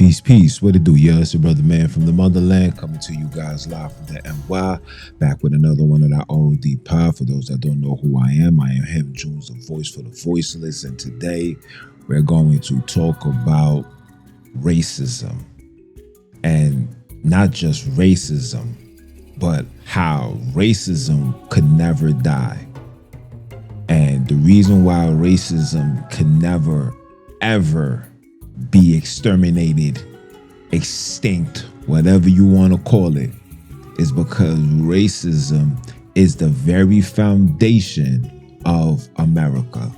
Peace. What it do? Yeah, it's your brother man from the motherland coming to you guys live from the NY, back with another one of that ROD pod. For those that don't know who I am him, Junns, the voice for the voiceless, and today we're going to talk about racism, and not just racism, but how racism could never die, and the reason why racism can never, ever be exterminated, extinct, whatever you want to call it, is because racism is the very foundation of America.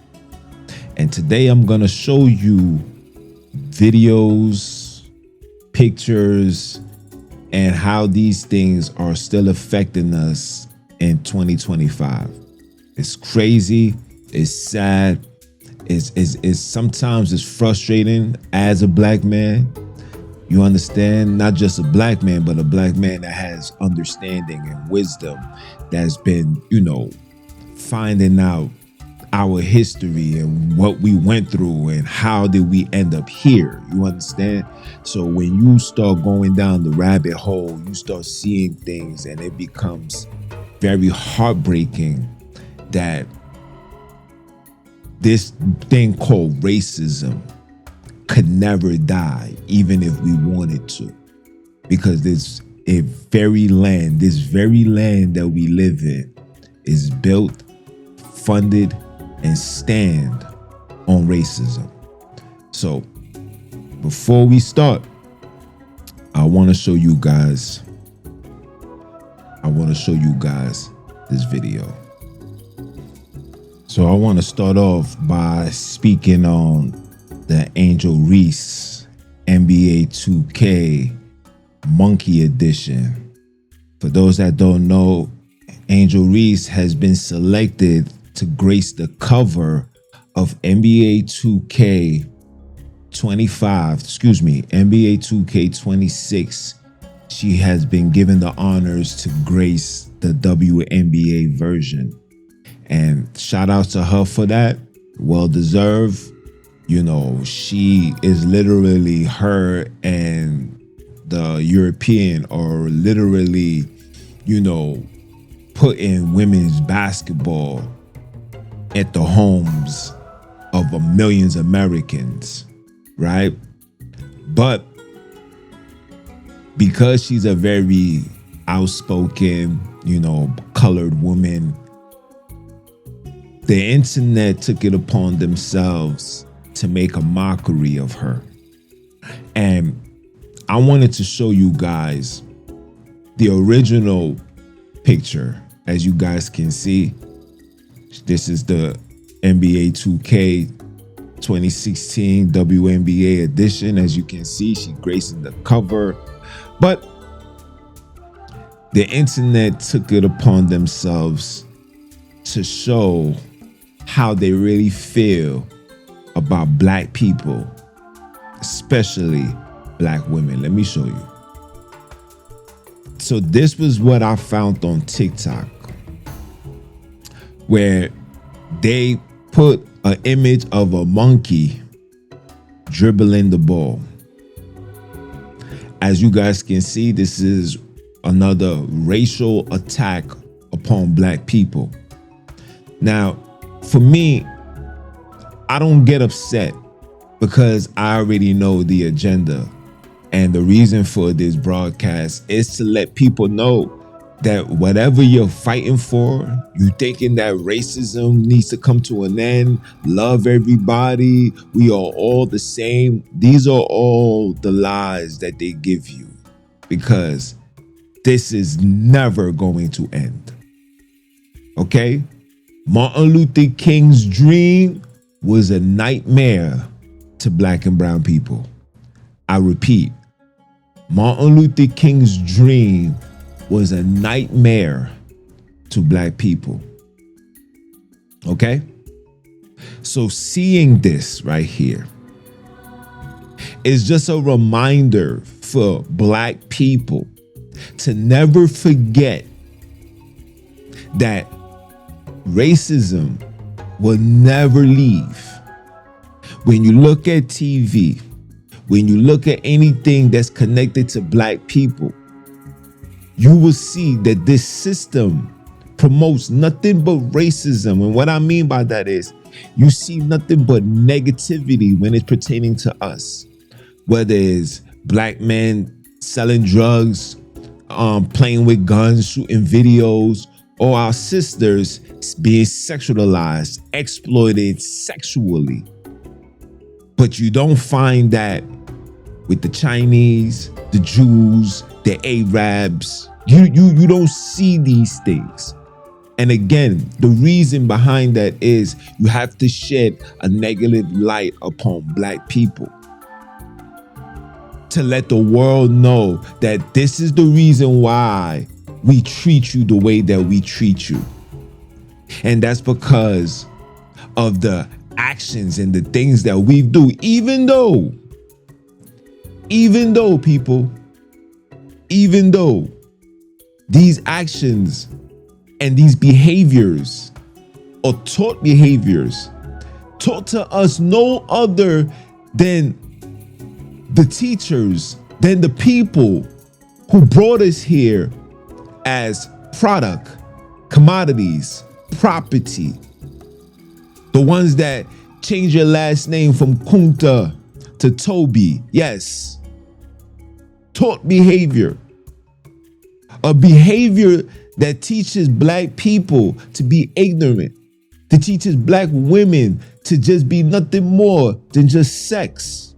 And today I'm going to show you videos, pictures, and how these things are still affecting us in 2025. It's crazy. It's sad. It's sometimes it's frustrating as a black man. You understand? Not just a black man, but a black man that has understanding and wisdom, that's been, finding out our history and what we went through and how did we end up here. You understand? So when you start going down the rabbit hole, you start seeing things, and it becomes very heartbreaking that this thing called racism could never die, even if we wanted to, because this very land that we live in is built, funded, and stand on racism. So before we start, I want to show you guys this video. So I want to start off by speaking on the Angel Reese NBA 2K Monkey Edition. For those that don't know, Angel Reese has been selected to grace the cover of NBA 2K26. She has been given the honors to grace the WNBA version. And shout out to her for that. Well deserved. She is literally, her and the European are literally, putting women's basketball at the homes of millions of Americans, right? But because she's a very outspoken, colored woman, the internet took it upon themselves to make a mockery of her. And I wanted to show you guys the original picture. As you guys can see, this is the NBA 2K 2016 WNBA edition. As you can see, she's gracing the cover. But the internet took it upon themselves to show how they really feel about black people, especially black women. Let me show you. So this was what I found on TikTok, where they put an image of a monkey dribbling the ball. As you guys can see, this is another racial attack upon black people. Now, for me, I don't get upset because I already know the agenda. And the reason for this broadcast is to let people know that whatever you're fighting for, you thinking that racism needs to come to an end, love everybody, we are all the same. These are all the lies that they give you, because this is never going to end. Okay? Martin Luther King's dream was a nightmare to black and brown people. I repeat, Martin Luther King's dream was a nightmare to black people. Okay? So seeing this right here is just a reminder for black people to never forget that racism will never leave. When you look at TV, when you look at anything that's connected to black people, you will see that this system promotes nothing but racism. And what I mean by that is you see nothing but negativity when it's pertaining to us, whether it's black men selling drugs, playing with guns, shooting videos, or our sisters being sexualized, exploited sexually. But you don't find that with the Chinese, the Jews, the Arabs. You don't see these things. And again, the reason behind that is you have to shed a negative light upon black people to let the world know that this is the reason why we treat you the way that we treat you. And that's because of the actions and the things that we do, even though people, even though these actions and these behaviors are taught behaviors, taught to us no other than the teachers, than the people who brought us here as product, commodities, property. The ones that change your last name from Kunta to Toby. Yes. Taught behavior. A behavior that teaches black people to be ignorant, that teaches black women to just be nothing more than just sex.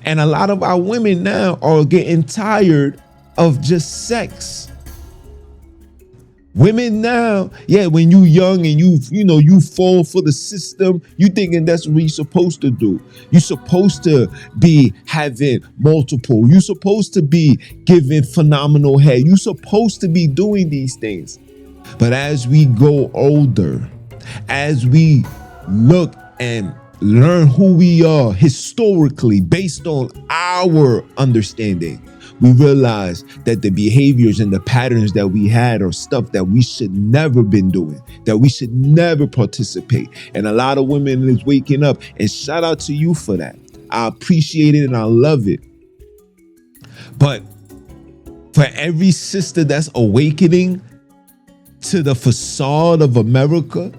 And a lot of our women now are getting tired of just sex. Women now, when you young and you fall for the system, you thinking that's what you're supposed to do. You're supposed to be having multiple. You're supposed to be giving phenomenal head. You're supposed to be doing these things. But as we go older, as we look and learn who we are historically based on our understanding, we realize that the behaviors and the patterns that we had are stuff that we should never been doing, that we should never participate. And a lot of women is waking up, and shout out to you for that. I appreciate it and I love it. But for every sister that's awakening to the facade of America,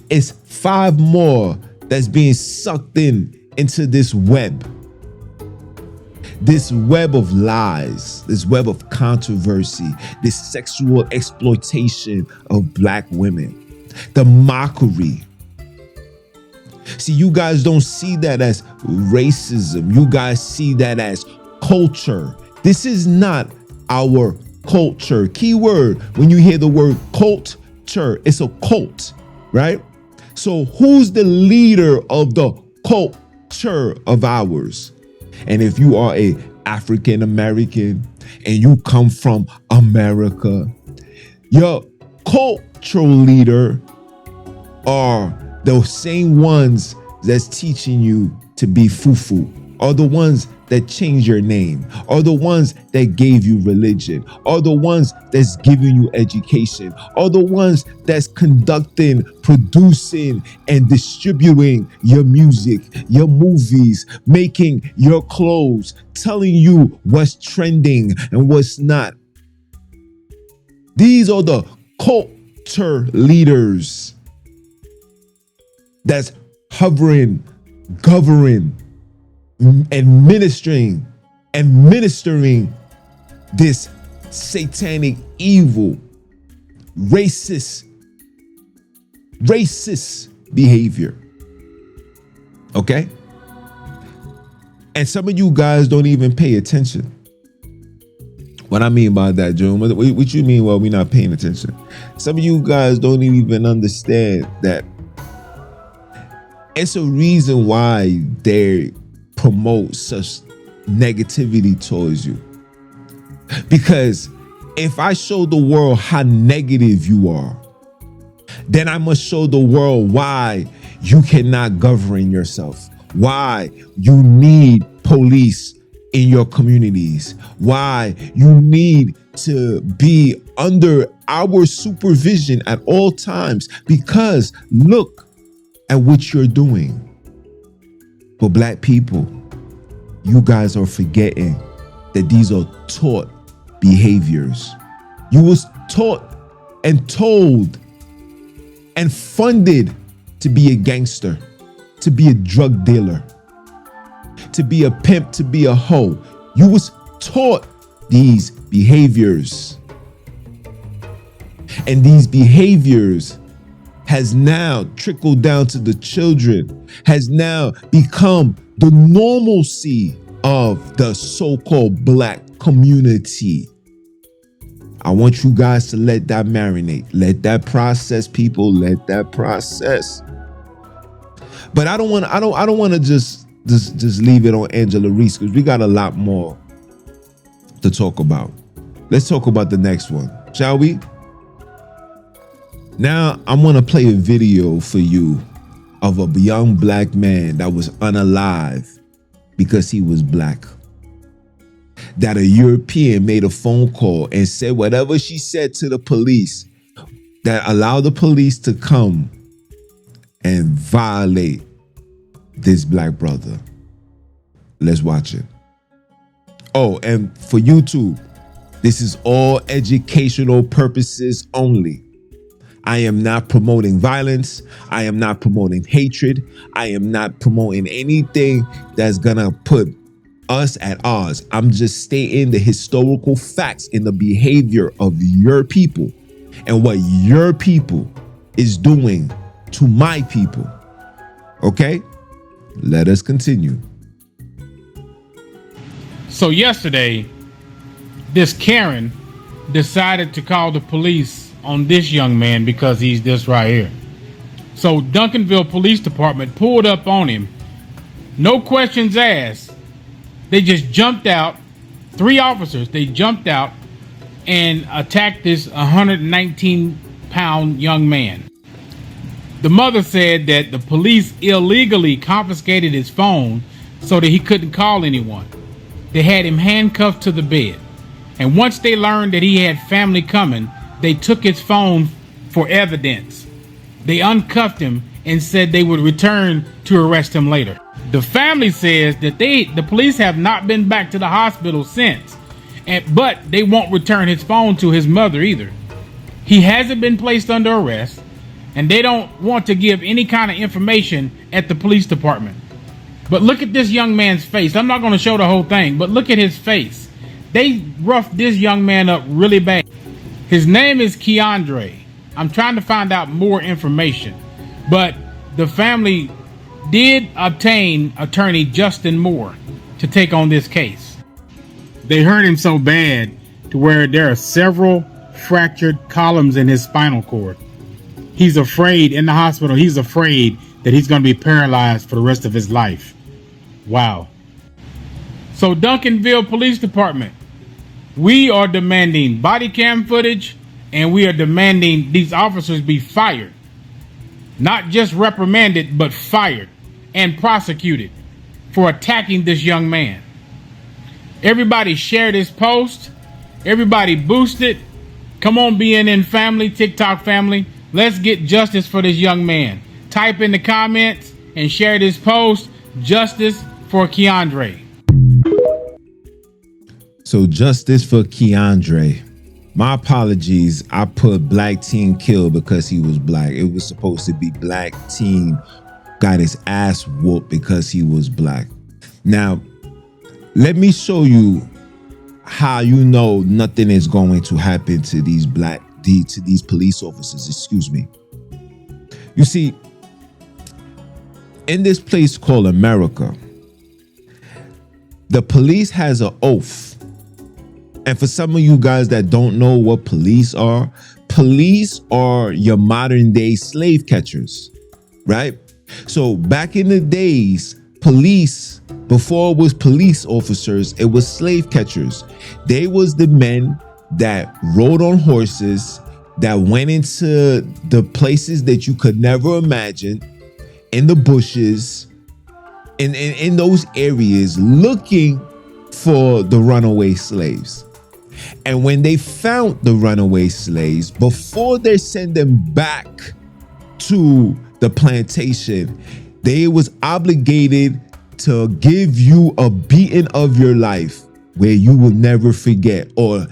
it's 5 more that's being sucked into this web. This web of lies, this web of controversy, this sexual exploitation of black women, the mockery. See, you guys don't see that as racism. You guys see that as culture. This is not our culture. Keyword, when you hear the word culture, it's a cult, right? So who's the leader of the culture of ours? And if you are a African American and you come from America, your cultural leader are those same ones that's teaching you to be fufu, are the ones that change your name, are the ones that gave you religion, are the ones that's giving you education, are the ones that's conducting, producing, and distributing your music, your movies, making your clothes, telling you what's trending and what's not. These are the culture leaders that's hovering, governing, and ministering this satanic, evil, racist behavior. Okay? And some of you guys don't even pay attention. What I mean by that, June, what you mean, well, we're not paying attention? Some of you guys don't even understand that it's a reason why they promote such negativity towards you. Because if I show the world how negative you are, then I must show the world why you cannot govern yourself, why you need police in your communities, why you need to be under our supervision at all times, because look at what you're doing for black people, you guys are forgetting that these are taught behaviors. You was taught and told and funded to be a gangster, to be a drug dealer, to be a pimp, to be a hoe. You was taught these behaviors. And these behaviors has now trickled down to the children, has now become the normalcy of the so-called black community. I want you guys to let that marinate. Let that process, people. Let that process. But I don't want to just leave it on Angela Reese, because we got a lot more to talk about. Let's talk about the next one, shall we? Now I'm going to play a video for you of a young black man that was unalive because he was black. That a European made a phone call and said whatever she said to the police that allowed the police to come and violate this black brother. Let's watch it. Oh, and for YouTube, this is all educational purposes only. I am not promoting violence. I am not promoting hatred. I am not promoting anything that's gonna put us at odds. I'm just stating the historical facts in the behavior of your people and what your people is doing to my people. Okay? Let us continue. So yesterday, this Karen decided to call the police on this young man because he's this right here. So Duncanville Police Department pulled up on him. No questions asked. They just jumped out. 3 officers, they jumped out and attacked this 119-pound young man. The mother said that the police illegally confiscated his phone so that he couldn't call anyone. They had him handcuffed to the bed. And once they learned that he had family coming, they took his phone for evidence. They uncuffed him and said they would return to arrest him later. The family says that the police have not been back to the hospital since, but they won't return his phone to his mother either. He hasn't been placed under arrest, and they don't want to give any kind of information at the police department. But look at this young man's face. I'm not going to show the whole thing, but look at his face. They roughed this young man up really bad. His name is Keandre. I'm trying to find out more information, but the family did obtain attorney Justin Moore to take on this case. They hurt him so bad to where there are several fractured columns in his spinal cord. He's afraid in the hospital. He's afraid that he's going to be paralyzed for the rest of his life. Wow. So Duncanville Police Department, we are demanding body cam footage, and we are demanding these officers be fired. Not just reprimanded, but fired and prosecuted for attacking this young man. Everybody share this post. Everybody boost it. Come on, BNN family, TikTok family. Let's get justice for this young man. Type in the comments and share this post. Justice for Keandre. So justice for Keandre. My apologies. I put black teen killed because he was black. It was supposed to be black teen got his ass whooped because he was black. Now, let me show you how you know nothing is going to happen to these these police officers. Excuse me. You see, in this place called America, the police has an oath. And for some of you guys that don't know what police are your modern day slave catchers, right? So back in the days, police, before it was police officers, it was slave catchers. They was the men that rode on horses, that went into the places that you could never imagine, in the bushes, in those areas, looking for the runaway slaves. And when they found the runaway slaves, before they send them back to the plantation, they was obligated to give you a beating of your life where you will never forget or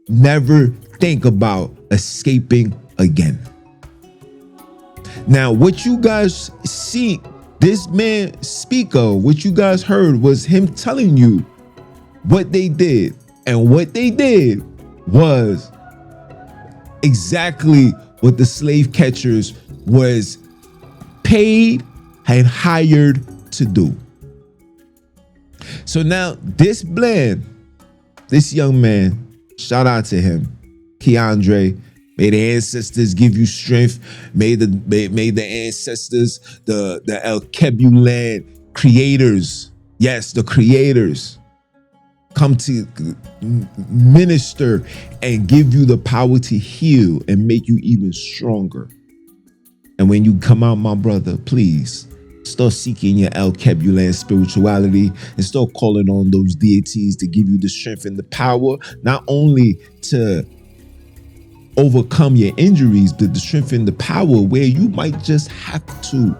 never think about escaping again. Now, what you guys see this man speak of, what you guys heard, was him telling you what they did. And what they did was exactly what the slave catchers was paid and hired to do. So now this blend, this young man, shout out to him, Keandre. May the ancestors give you strength. May the ancestors, the El Kebulan creators, yes, the creators, come to minister and give you the power to heal and make you even stronger. And when you come out, my brother, please start seeking your El Kebulan spirituality and start calling on those deities to give you the strength and the power, not only to overcome your injuries, but the strength and the power where you might just have to,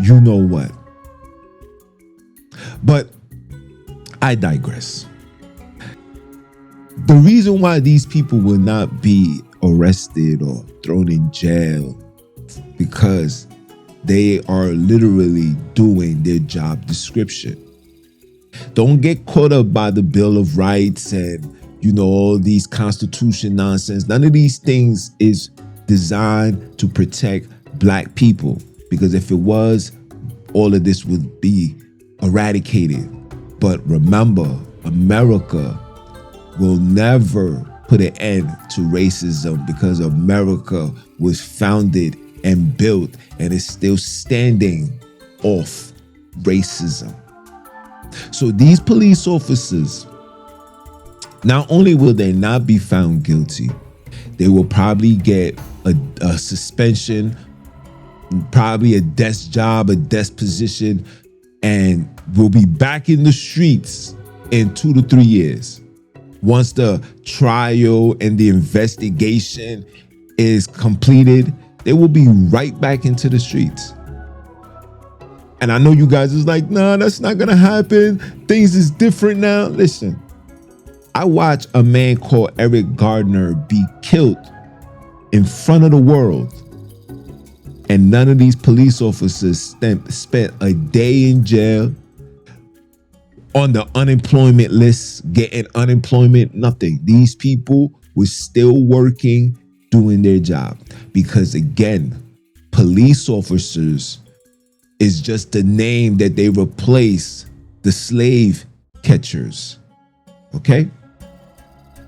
you know what. But I digress. The reason why these people will not be arrested or thrown in jail, because they are literally doing their job description. Don't get caught up by the Bill of Rights and, you know, all these Constitution nonsense. None of these things is designed to protect black people, because if it was, all of this would be eradicated. But remember, America will never put an end to racism, because America was founded and built and is still standing off racism. So these police officers, not only will they not be found guilty, they will probably get a suspension, probably a desk job, a desk position, and will be back in the streets in 2 to 3 years. Once the trial and the investigation is completed, they will be right back into the streets. And I know you guys is like, nah, that's not gonna happen. Things is different now. Listen, I watched a man called Eric Gardner be killed in front of the world. And none of these police officers spent a day in jail, on the unemployment list, getting unemployment, nothing. These people were still working, doing their job. Because again, police officers is just the name that they replace the slave catchers. Okay?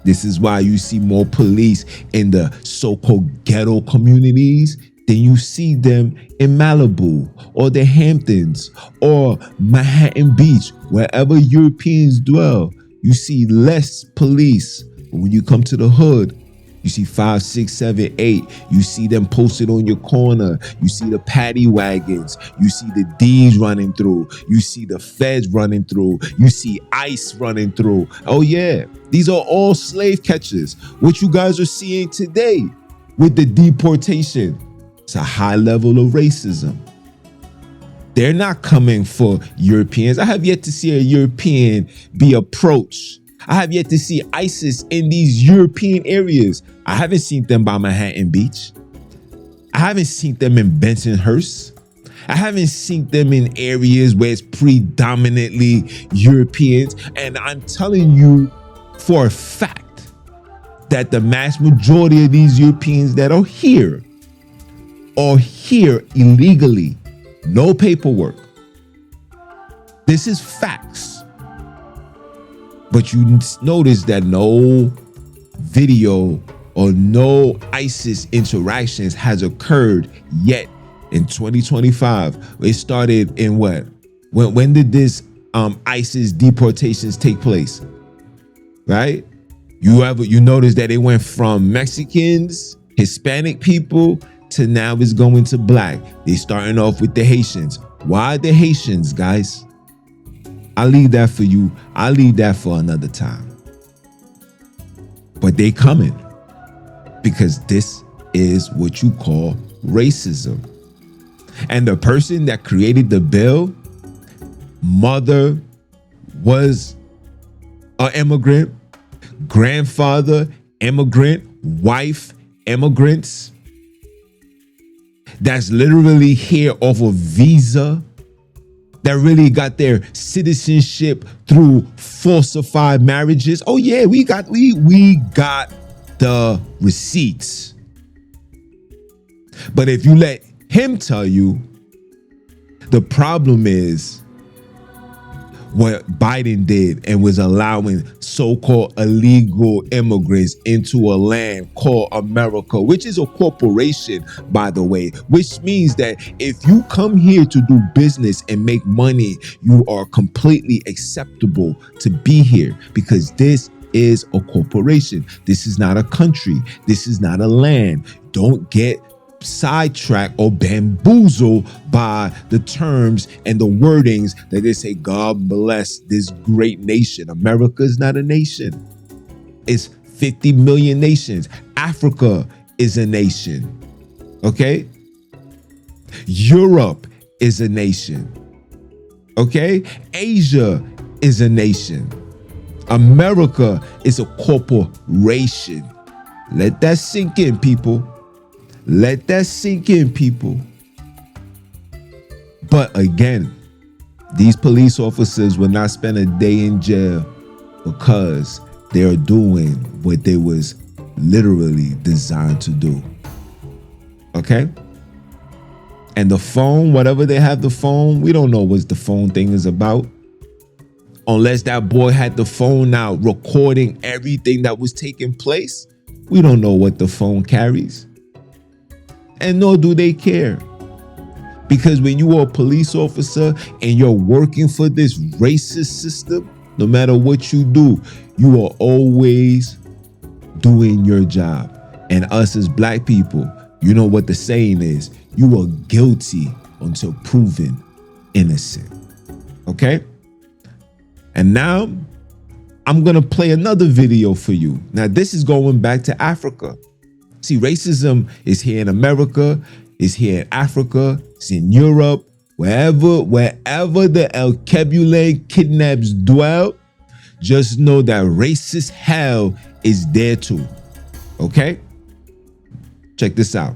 This is why you see more police in the so-called ghetto communities than you see them in Malibu or the Hamptons or Manhattan Beach. Wherever Europeans dwell, you see less police. But when you come to the hood, you see 5, 6, 7, 8. You see them posted on your corner. You see the paddy wagons. You see the D's running through. You see the feds running through. You see ICE running through. Oh yeah, these are all slave catchers. What you guys are seeing today with the deportation, it's a high level of racism. They're not coming for Europeans. I have yet to see a European be approached. I have yet to see ISIS in these European areas. I haven't seen them by Manhattan Beach. I haven't seen them in Bensonhurst. I haven't seen them in areas where it's predominantly Europeans. And I'm telling you for a fact that the mass majority of these Europeans that are here illegally. No paperwork. This is facts. But you notice that no video or no ISIS interactions has occurred yet in 2025. It started in what? When did this ISIS deportations take place? Right? You notice that it went from Mexicans, Hispanic people, to now it's going to black. They starting off with the Haitians. Why the Haitians, guys? I'll leave that for you. I'll leave that for another time. But they coming because this is what you call racism. And the person that created the bill mother was an immigrant, grandfather immigrant, wife immigrants, that's literally here off a visa, that really got their citizenship through falsified marriages. Oh yeah, we got the receipts. But if you let him tell you, the problem is what Biden did and was allowing so-called illegal immigrants into a land called America, which is a corporation, by the way, which means that if you come here to do business and make money, you are completely acceptable to be here, because this is a corporation. This is not a country. This is not a land. Don't get sidetracked or bamboozled by the terms and the wordings that they say, God bless this great nation. America is not a nation. It's 50 million nations. Africa is a nation. Okay? Europe is a nation. Okay? Asia is a nation. America is a corporation. Let that sink in, people. Let that sink in, people. But again, these police officers will not spend a day in jail because they're doing what they was literally designed to do. Okay? And the phone, whatever they have the phone, we don't know what the phone thing is about. Unless that boy had the phone out recording everything that was taking place, we don't know what the phone carries. And nor do they care. Because when you are a police officer and you're working for this racist system, no matter what you do, you are always doing your job. And us as black people, you know what the saying is, you are guilty until proven innocent. Okay? And now I'm going to play another video for you. Now, this is going back to Africa. See, racism is here in America, is here in Africa, it's in Europe, wherever the El Kebule kidnaps dwell. Just know that racist hell is there too. Okay? Check this out.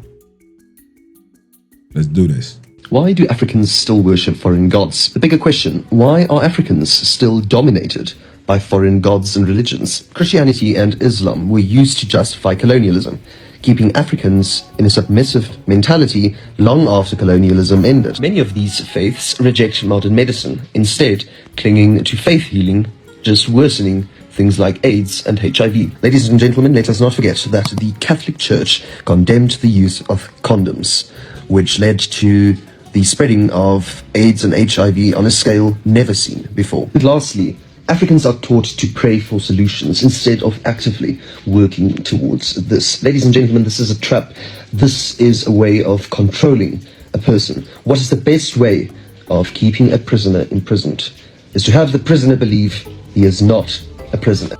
Let's do this. Why do Africans still worship foreign gods? The bigger question, why are Africans still dominated by foreign gods and religions? Christianity and Islam were used to justify colonialism, keeping Africans in a submissive mentality long after colonialism ended. Many of these faiths reject modern medicine, instead clinging to faith healing, just worsening things like AIDS and HIV. Ladies and gentlemen, let us not forget that the Catholic Church condemned the use of condoms, which led to the spreading of AIDS and HIV on a scale never seen before. And lastly, Africans are taught to pray for solutions instead of actively working towards this. Ladies and gentlemen, this is a trap. This is a way of controlling a person. What is the best way of keeping a prisoner imprisoned? Is to have the prisoner believe he is not a prisoner.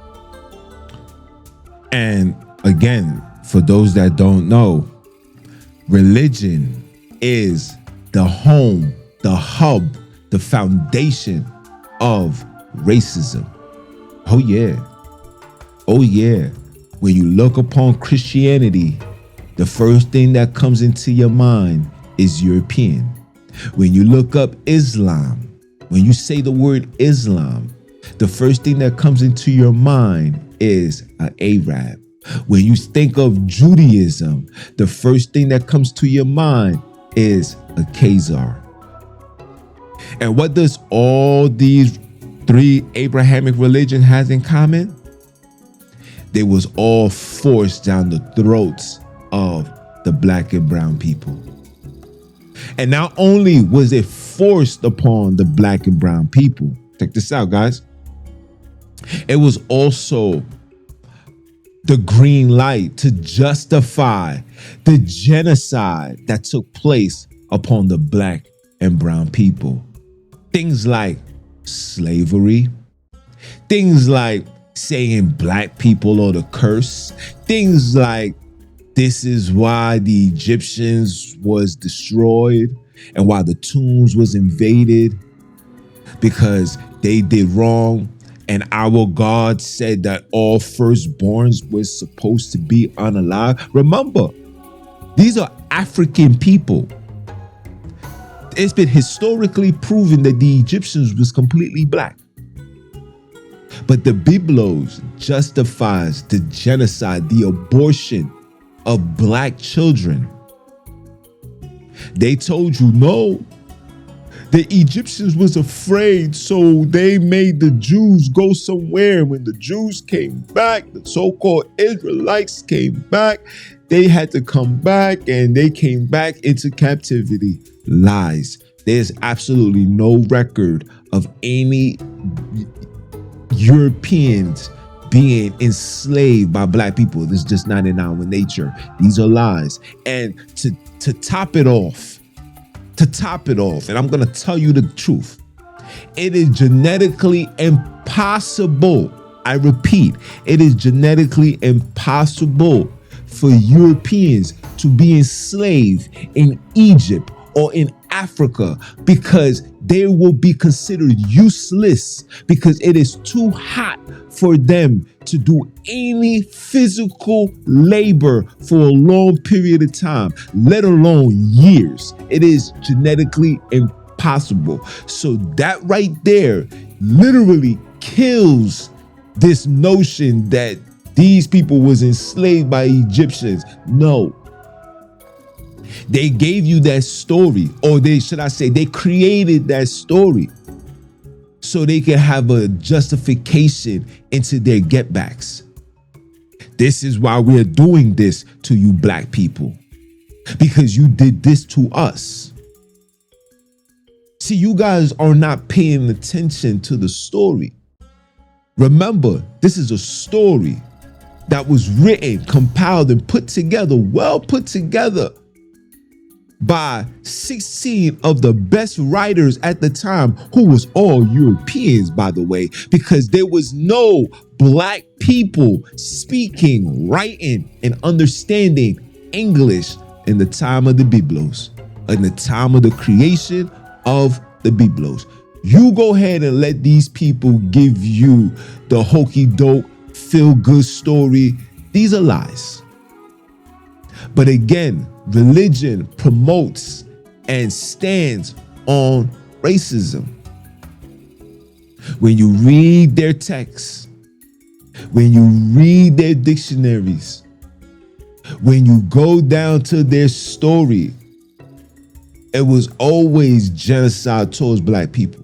And again, for those that don't know, religion is the home, the hub, the foundation of racism. Oh yeah. Oh yeah. When you look upon Christianity, the first thing that comes into your mind is European. When you look up Islam, when you say the word Islam, the first thing that comes into your mind is an Arab. When you think of Judaism, the first thing that comes to your mind is a Khazar. And what does all these three Abrahamic religion has in common? They was all forced down the throats of the black and brown people. And not only was it forced upon the black and brown people, check this out, guys, it was also the green light to justify the genocide that took place upon the black and brown people. Things like slavery, things like saying black people are the curse, things like this is why the Egyptians was destroyed and why the tombs was invaded. because they did wrong. And our God said that all firstborns were supposed to be unalive. Remember, these are African people. It's been historically proven that the Egyptians was completely black. But the Biblos justifies the genocide, the abortion of black children. They told you no. The Egyptians was afraid, so they made the Jews go somewhere. When the Jews came back, the so-called Israelites came back, they had to come back, and they came back into captivity. Lies. There's absolutely no record of any Europeans being enslaved by black people. This is just not in our nature. These are lies. And to top it off, and I'm going to tell you the truth, it is genetically impossible. I repeat, it is genetically impossible for Europeans to be enslaved in Egypt or in Africa, because they will be considered useless, because it is too hot for them to do any physical labor for a long period of time, let alone years. It is genetically impossible. So that right there literally kills this notion that these people was enslaved by Egyptians. No. They gave you that story, or they created that story so they can have a justification into their getbacks. This is why we're doing this to you black people, because you did this to us. See, you guys are not paying attention to the story. Remember, this is a story that was written, compiled, and put together, well put together, by 16 of the best writers at the time, who was all Europeans, by the way, because there was no black people speaking, writing, and understanding English in the time of the Biblos, in the time of the creation of the Biblos. You go ahead and let these people give you the hokey doke, feel good story. These are lies. But again, religion promotes and stands on racism. When you read their texts, when you read their dictionaries, when you go down to their story, it was always genocide towards black people.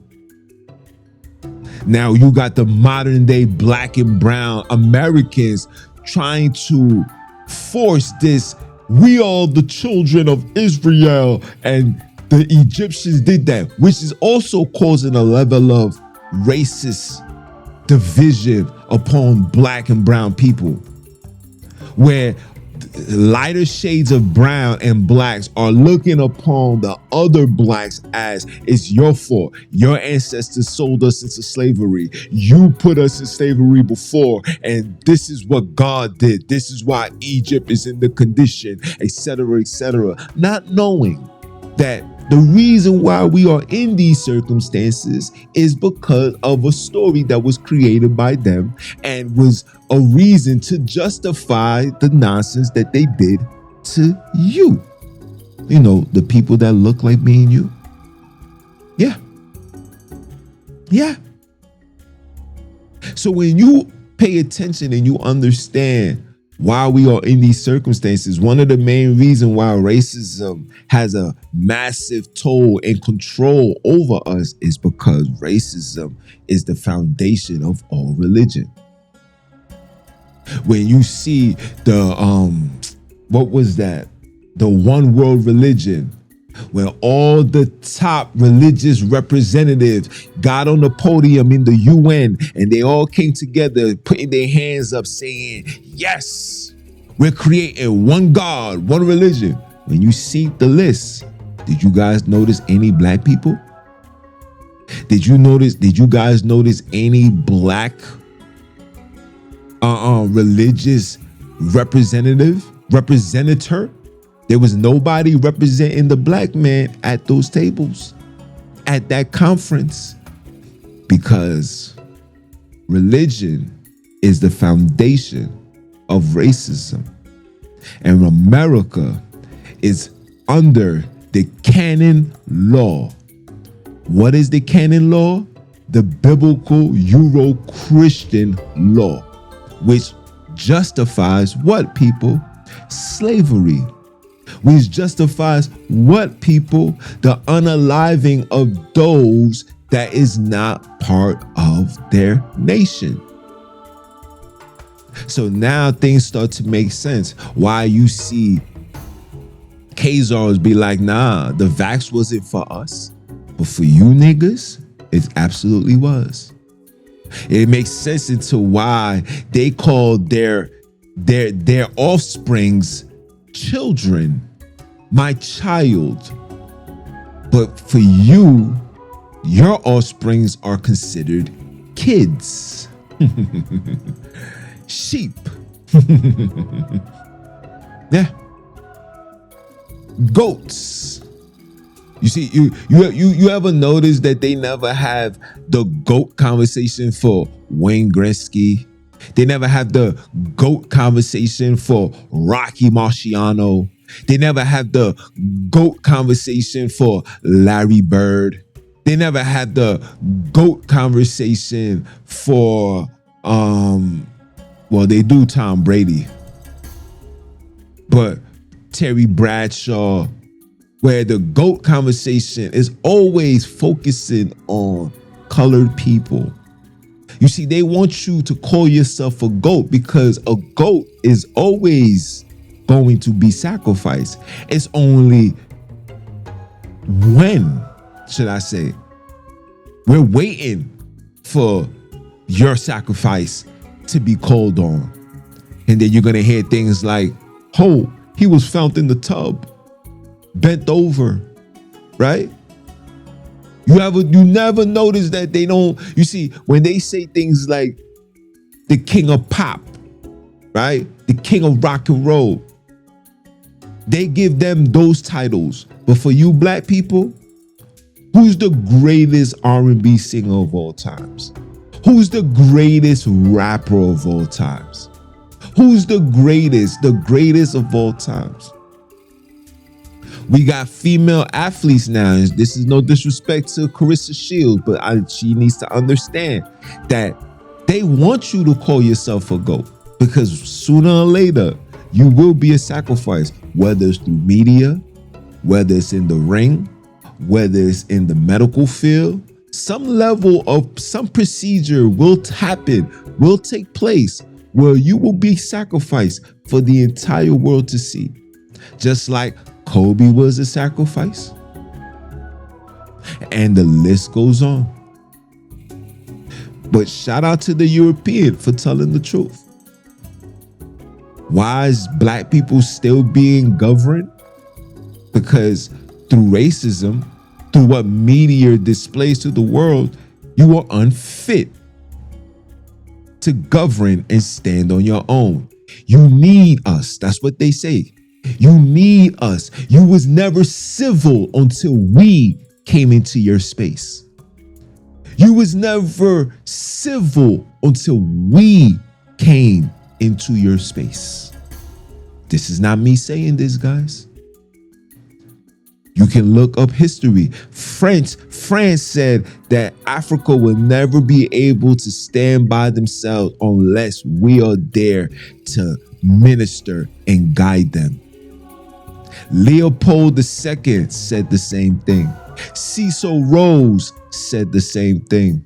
Now you got the modern day black and brown Americans trying to force this, we are the children of Israel and the Egyptians did that, which is also causing a level of racist division upon black and brown people, where lighter shades of brown and blacks are looking upon the other blacks as, it's your fault. Your ancestors sold us into slavery. You put us in slavery before, and this is what God did. This is why Egypt is in the condition, etc., etc. Not knowing that the reason why we are in these circumstances is because of a story that was created by them and was a reason to justify the nonsense that they did to you. You know, the people that look like me and you. Yeah. Yeah. So when you pay attention and you understand why we are in these circumstances, one of the main reasons why racism has a massive toll and control over us is because racism is the foundation of all religion. When you see the, what was that? The one world religion, when all the top religious representatives got on the podium in the UN and they all came together, putting their hands up saying, yes, we're creating one God, one religion. When you see the list, did you guys notice any black people? Did you guys notice any black religious representator? There was nobody representing the black man at those tables, at that conference. because religion is the foundation of racism. And America is under the canon law. What is the canon law? The biblical Euro-Christian law, which justifies what, people? Slavery. Which justifies what, people? The unaliving of those that is not part of their nation. So now things start to make sense. Why you see Khazars be like, nah, the vax wasn't for us, but for you niggas, it absolutely was. It makes sense into why they called their offsprings children, my child. But for you, your offsprings are considered kids. Sheep. Yeah. Goats. You see, you ever notice that they never have the GOAT conversation for Wayne Gretzky? They never have the GOAT conversation for Rocky Marciano. They never have the GOAT conversation for Larry Bird. They never had the GOAT conversation for well, they do Tom Brady, but Terry Bradshaw, where the GOAT conversation is always focusing on colored people. You see, they want you to call yourself a GOAT because a GOAT is always going to be sacrificed. It's only when, should I say, we're waiting for your sacrifice to be called on. And then you're going to hear things like, oh, he was found in the tub, bent over, right? You never notice that they don't, you see, when they say things like the king of pop, right? The king of rock and roll, they give them those titles. But for you black people, who's the greatest R&B singer of all times? Who's the greatest rapper of all times? Who's the greatest of all times? We got female athletes now. And this is no disrespect to Carissa Shields, but she needs to understand that they want you to call yourself a GOAT because sooner or later, you will be a sacrifice, whether it's through media, whether it's in the ring, whether it's in the medical field. Some level of some procedure will happen, will take place where you will be sacrificed for the entire world to see. Just like Kobe was a sacrifice. And the list goes on. But shout out to the European for telling the truth. Why is black people still being governed? Because through racism, through what media displays to the world, you are unfit to govern and stand on your own. You need us. That's what they say. You need us. You was never civil until we came into your space. You was never civil until we came into your space. This is not me saying this, guys. You can look up history. France said that Africa will never be able to stand by themselves unless we are there to minister and guide them. Leopold II said the same thing. Cecil Rose said the same thing.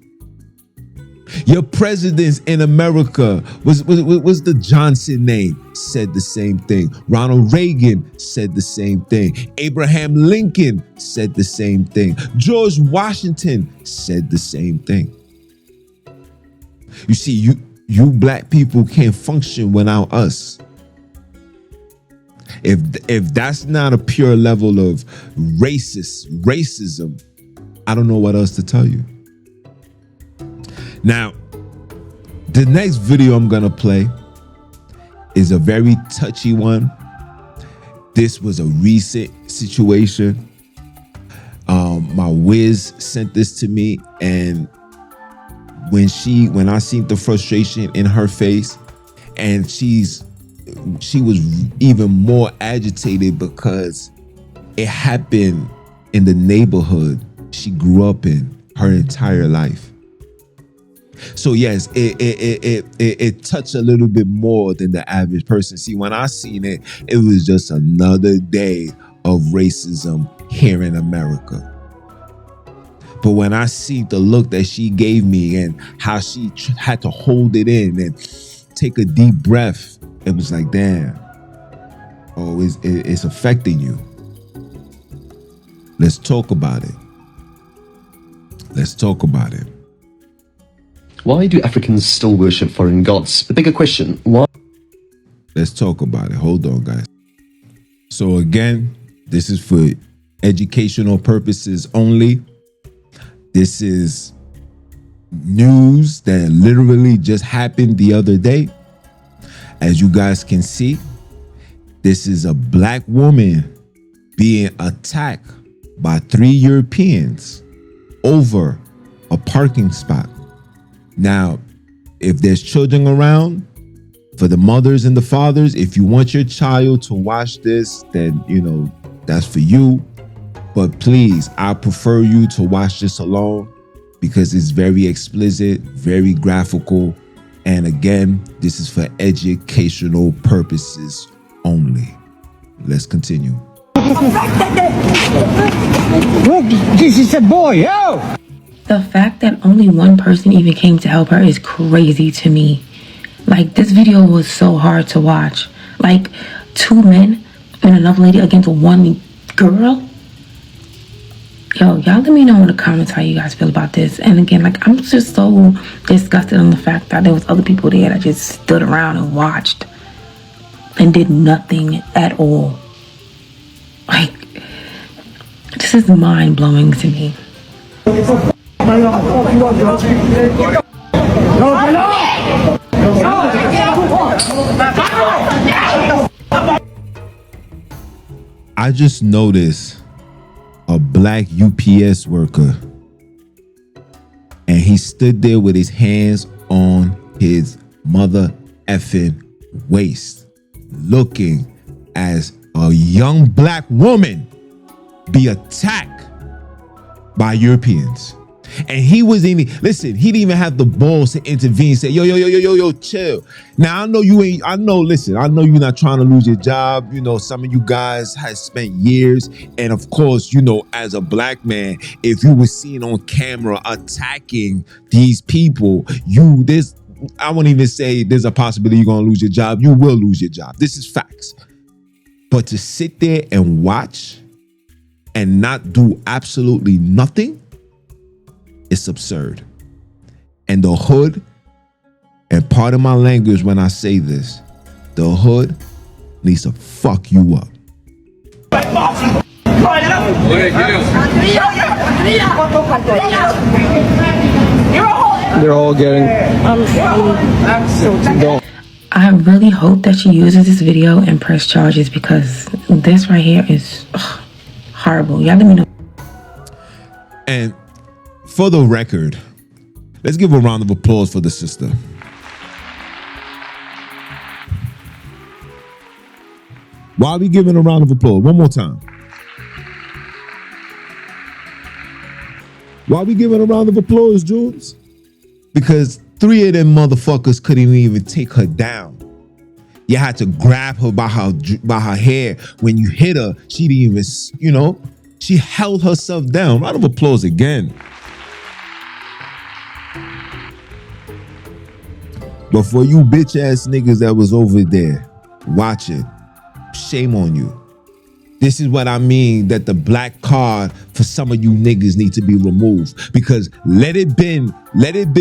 Your presidents in America was the Johnson name, said the same thing. Ronald Reagan said the same thing. Abraham Lincoln said the same thing. George Washington said the same thing. You see, you black people can't function without us. If that's not a pure level of racism, I don't know what else to tell you. Now, the next video I'm gonna play is a very touchy one. This was a recent situation. My whiz sent this to me, and when I seen the frustration in her face, and she was even more agitated because it happened in the neighborhood she grew up in her entire life. So yes, it touched a little bit more than the average person. See, when I seen it, it was just another day of racism here in America. But when I see the look that she gave me and how she had to hold it in and take a deep breath, it was like, damn, oh, it's affecting you. Let's talk about it. Let's talk about it. Why do Africans still worship foreign gods? The bigger question, why? Let's talk about it. Hold on, guys. So again, this is for educational purposes only. This is news that literally just happened the other day. As you guys can see, this is a black woman being attacked by 3 Europeans over a parking spot. Now, if there's children around, for the mothers and the fathers, if you want your child to watch this, then, that's for you. But please, I prefer you to watch this alone because it's very explicit, very graphical. And again, this is for educational purposes only. Let's continue. Look, this is a boy, yo! The fact that only one person even came to help her is crazy to me. Like, this video was so hard to watch. Like, 2 men and another lady against 1 girl. Yo, y'all let me know in the comments how you guys feel about this. And again, like, I'm just so disgusted on the fact that there was other people there that just stood around and watched and did nothing at all. Like, this is mind-blowing to me. I just noticed a black UPS worker, and he stood there with his hands on his mother effing waist, looking as a young black woman be attacked by Europeans. And he wasn't even, listen, he didn't even have the balls to intervene and say, yo, chill. Now, I know you're not trying to lose your job. Some of you guys have spent years. And of course, as a black man, if you were seen on camera attacking these people, I won't even say there's a possibility you're going to lose your job. You will lose your job. This is facts. But to sit there and watch and not do absolutely nothing, it's absurd. And the hood, and part of my language when I say this, the hood needs to fuck you up. They're all getting... I really hope that she uses this video and press charges because this right here is horrible. Y'all let me know. And for the record, let's give a round of applause for the sister. Why are we giving a round of applause? One more time. Why are we giving a round of applause, Junns? Because 3 of them motherfuckers couldn't even take her down. You had to grab her by her hair. When you hit her, she didn't even, she held herself down. Round of applause again. But for you bitch ass niggas that was over there watching, shame on you. This is what I mean, that the black card for some of you niggas need to be removed. Because let it been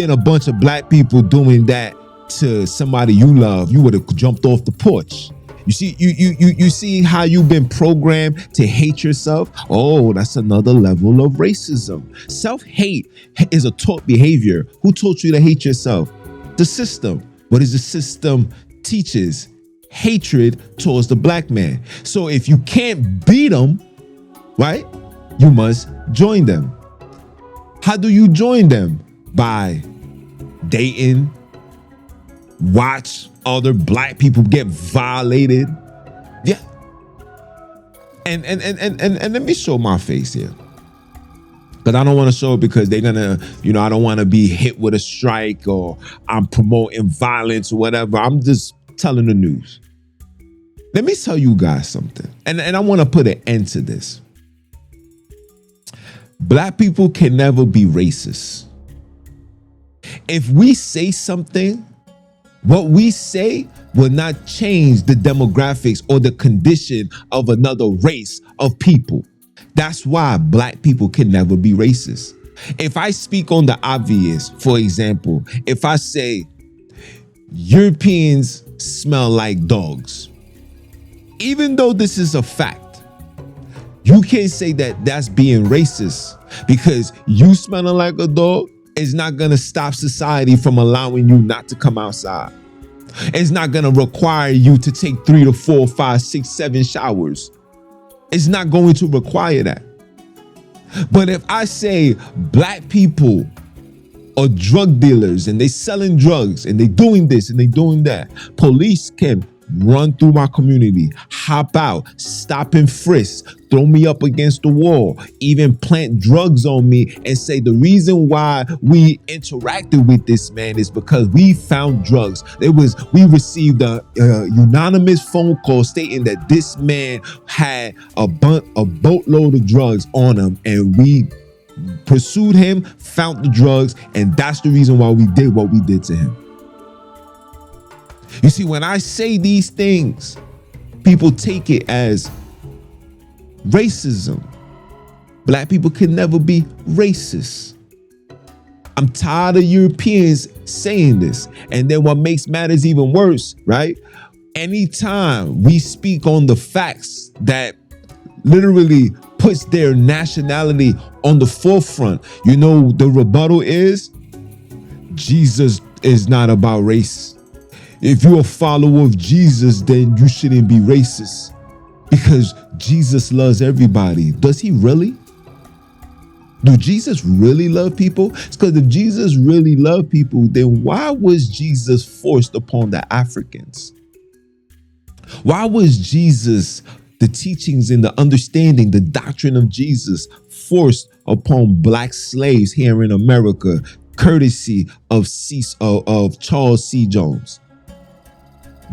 a bunch of black people doing that to somebody you love, you would have jumped off the porch. You see, you see how you've been programmed to hate yourself? Oh, that's another level of racism. Self-hate is a taught behavior. Who taught you to hate yourself? The system. What is the system teaches? Hatred towards the black man. So if you can't beat them, right, you must join them. How do you join them? By dating, watch other black people get violated. Yeah. And let me show my face here. Because I don't want to show it because they're gonna, I don't want to be hit with a strike or I'm promoting violence or whatever. I'm just telling the news. Let me tell you guys something. And I want to put an end to this. Black people can never be racist. If we say something, what we say will not change the demographics or the condition of another race of people. That's why black people can never be racist. If I speak on the obvious, for example, if I say Europeans smell like dogs, even though this is a fact, you can't say that that's being racist, because you smelling like a dog is not going to stop society from allowing you not to come outside. It's not going to require you to take 3 to 4, 5, 6, 7 showers. It's not going to require that. But if I say black people are drug dealers and they selling drugs and they doing this and they doing that, police can run through my community, hop out, stop and frisk, throw me up against the wall, even plant drugs on me and say the reason why we interacted with this man is because we found drugs. We received a unanimous phone call stating that this man had a boatload of drugs on him, and we pursued him, found the drugs, and that's the reason why we did what we did to him. You see, when I say these things, people take it as racism. Black people can never be racist. I'm tired of Europeans saying this. And then what makes matters even worse, right? Anytime we speak on the facts that literally puts their nationality on the forefront, the rebuttal is Jesus is not about race. If you're a follower of Jesus, then you shouldn't be racist because Jesus loves everybody. Does he really? Do Jesus really love people? It's because if Jesus really loved people, then why was Jesus forced upon the Africans? Why was Jesus, the teachings and the understanding, the doctrine of Jesus forced upon black slaves here in America, courtesy of Charles C. Jones?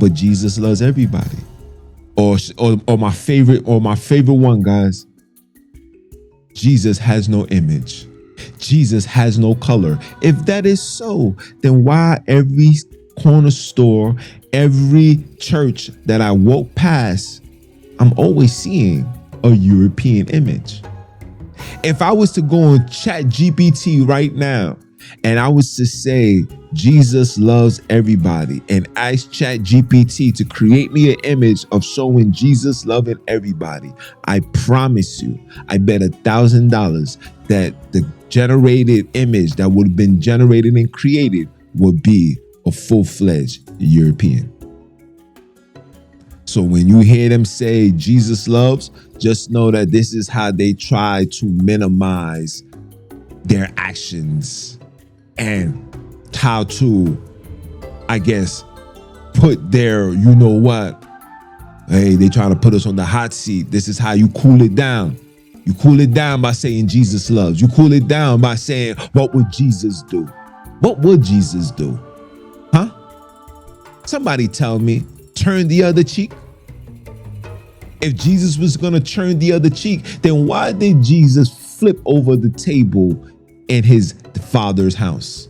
But Jesus loves everybody. Or my favorite one, guys. Jesus has no image. Jesus has no color. If that is so, then why every corner store, every church that I walk past, I'm always seeing a European image? If I was to go on Chat GPT right now and I was to say Jesus loves everybody and ask Chat GPT to create me an image of showing Jesus loving everybody, I promise you, I bet $1,000 that the generated image that would have been generated and created would be a full-fledged European. So when you hear them say Jesus loves, just know that this is how they try to minimize their actions and how to, I guess, put their, hey, they trying to put us on the hot seat. This is how you cool it down. You cool it down by saying Jesus loves. You cool it down by saying, what would Jesus do? What would Jesus do? Huh? Somebody tell me, turn the other cheek? If Jesus was going to turn the other cheek, then why did Jesus flip over the table in his father's house?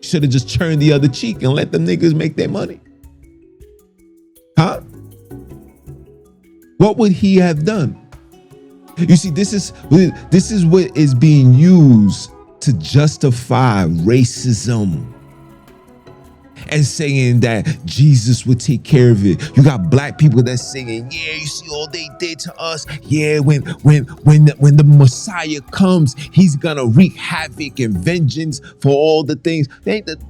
Should have just turned the other cheek and let them niggas make their money. Huh? What would he have done? You see, this is what is being used to justify racism and saying that Jesus would take care of it. You got black people that's singing, yeah, you see all they did to us. Yeah, when the Messiah comes, he's gonna wreak havoc and vengeance for all the things.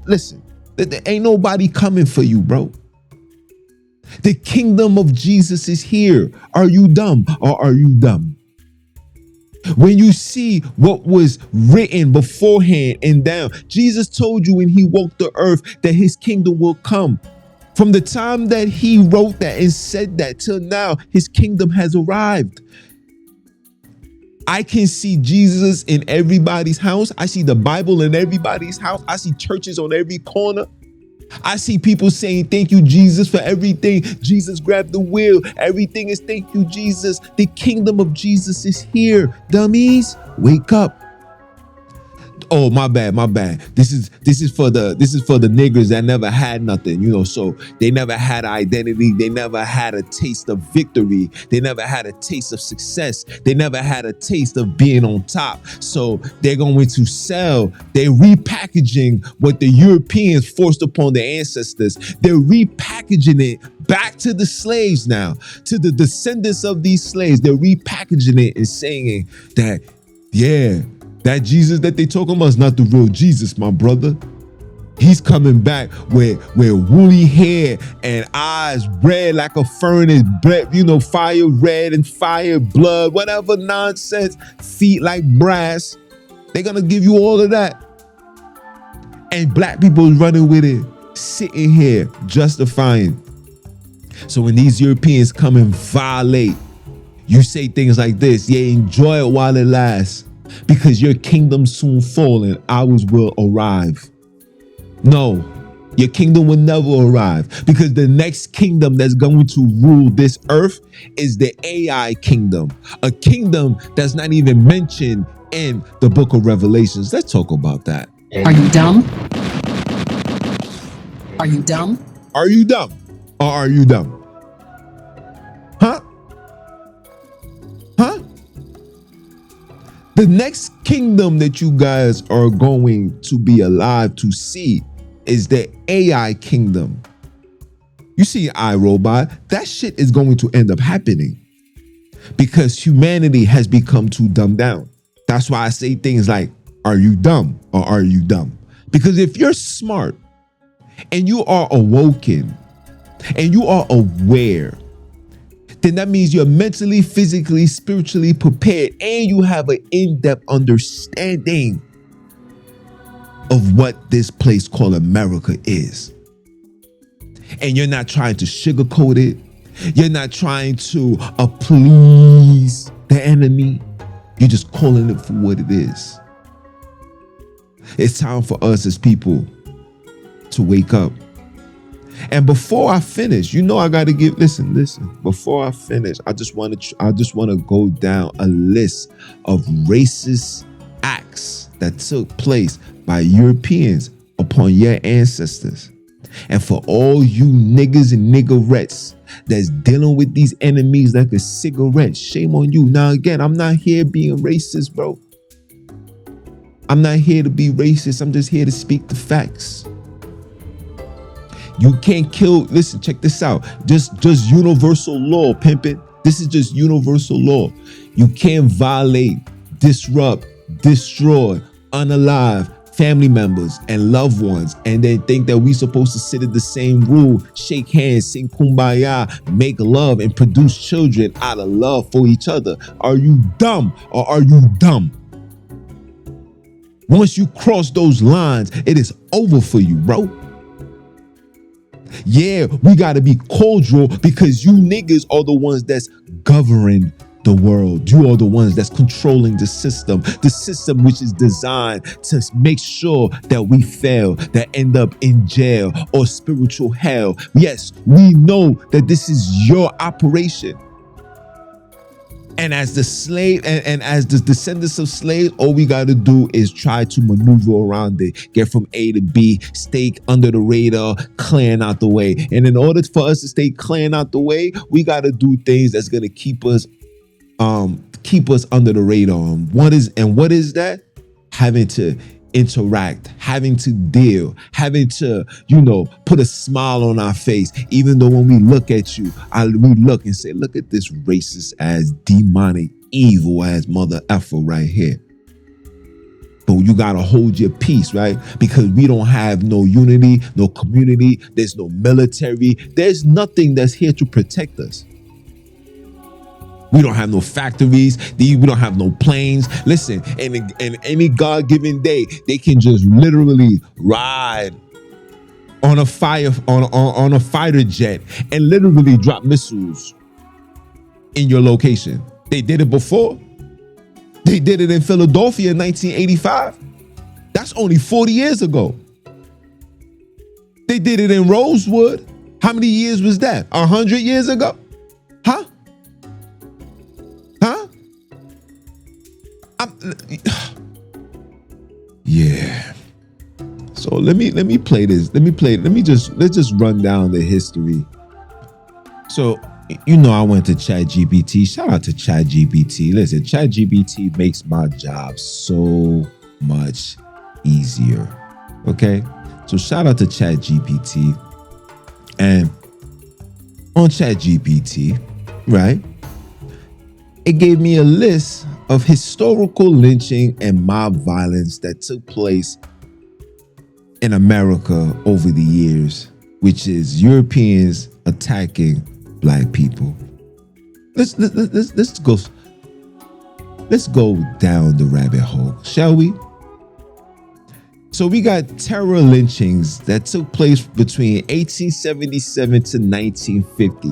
Listen, there ain't nobody coming for you, bro. The kingdom of Jesus is here. Are you dumb or are you dumb? When you see what was written beforehand and down, Jesus told you when he walked the earth that his kingdom will come. From the time that he wrote that and said that till now, his kingdom has arrived. I can see Jesus in everybody's house. I see the Bible in everybody's house. I see churches on every corner. I see people saying, thank you, Jesus, for everything. Jesus grabbed the wheel. Everything is thank you, Jesus. The kingdom of Jesus is here. Dummies, wake up. Oh, my bad. This is for the niggers that never had nothing, so they never had identity. They never had a taste of victory. They never had a taste of success. They never had a taste of being on top. So they're going to sell. They're repackaging what the Europeans forced upon their ancestors. They're repackaging it back to the slaves now, to the descendants of these slaves. They're repackaging it and saying that, yeah, that Jesus that they talking about is not the real Jesus, my brother. He's coming back with woolly hair and eyes red like a furnace, fire red and fire blood, whatever nonsense, feet like brass. They're gonna give you all of that. And black people running with it, sitting here justifying. So when these Europeans come and violate, you say things like this, yeah, enjoy it while it lasts. Because your kingdom soon fall and ours will arrive. No, your kingdom will never arrive, because the next kingdom that's going to rule this earth is the AI kingdom, a kingdom that's not even mentioned in the book of Revelations. Let's talk about that. Are you dumb? Are you dumb? Are you dumb? Or are you dumb? Huh? The next kingdom that you guys are going to be alive to see is the AI kingdom. You see iRobot, that shit is going to end up happening because humanity has become too dumbed down. That's why I say things like, are you dumb or are you dumb? Because if you're smart and you are awoken and you are aware, then that means you're mentally, physically, spiritually prepared, and you have an in-depth understanding of what this place called America is. And you're not trying to sugarcoat it. You're not trying to appease the enemy. You're just calling it for what it is. It's time for us as people to wake up. And before I finish, I got to give, listen, before I finish, I just want to go down a list of racist acts that took place by Europeans upon your ancestors. And for all you niggas and niggerettes that's dealing with these enemies like a cigarette, shame on you. Now, again, I'm not here being racist, bro. I'm not here to be racist. I'm just here to speak the facts. You can't kill, listen, check this out. Just universal law, pimpin'. This is just universal law. You can't violate, disrupt, destroy, unalive family members and loved ones and then think that we supposed to sit at the same rule, shake hands, sing kumbaya, make love, and produce children out of love for each other. Are you dumb or are you dumb? Once you cross those lines, it is over for you, bro. Yeah, we got to be cordial because you niggas are the ones that's governing the world. You are the ones that's controlling the system which is designed to make sure that we fail, that end up in jail or spiritual hell. Yes, we know that this is your operation. And as the slave and as the descendants of slaves, all we got to do is try to maneuver around it, get from A to B, stay under the radar, clearing out the way. And in order for us to stay clearing out the way, we got to do things that's going to keep us under the radar. What is that? Having to interact, having to deal, having to, put a smile on our face, even though when we look at you, we look and say, look at this racist ass, demonic, evil ass mother effer right here. But you got to hold your peace, right? Because we don't have no unity, no community. There's no military. There's nothing that's here to protect us. We don't have no factories. We don't have no planes. Listen, in any God-given day, they can just literally ride on a fighter jet and literally drop missiles in your location. They did it before. They did it in Philadelphia in 1985. That's only 40 years ago. They did it in Rosewood. How many years was that? 100 years ago? Huh? Yeah. So let me play this. Let's just run down the history. So I went to ChatGPT. Shout out to ChatGPT. Listen, ChatGPT makes my job so much easier. Okay? So shout out to ChatGPT. And on ChatGPT, right? It gave me a list of historical lynching and mob violence that took place in America over the years, which is Europeans attacking Black people. Let's go down the rabbit hole, shall we? So we got terror lynchings that took place between 1877 to 1950.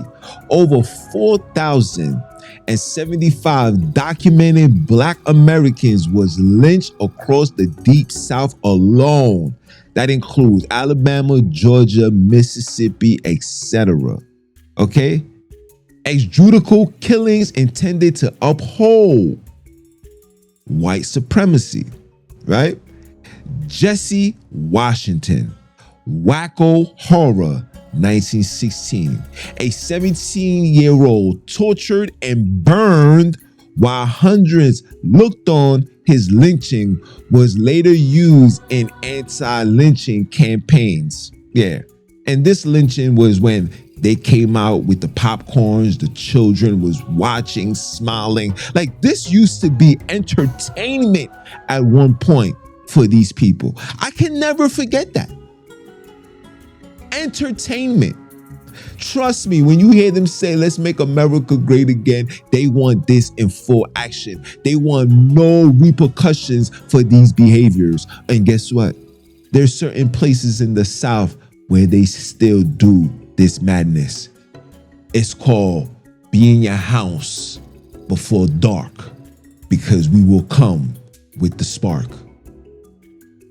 Over 4,075 documented Black Americans was lynched across the Deep South alone. That includes Alabama, Georgia, Mississippi, etc. Okay? Extrajudicial killings intended to uphold white supremacy, right? Jesse Washington, Wacko Horror, 1916. A 17-year-old tortured and burned while hundreds looked on. His lynching was later used in anti-lynching campaigns. Yeah. And this lynching was when they came out with the popcorns, the children was watching, smiling. Like, this used to be entertainment at one point for these people. I can never forget that. Entertainment. Trust me, when you hear them say, let's make America great again, they want this in full action. They want no repercussions for these behaviors. And guess what? There's certain places in the South where they still do this madness. It's called be in your house before dark, because we will come with the spark.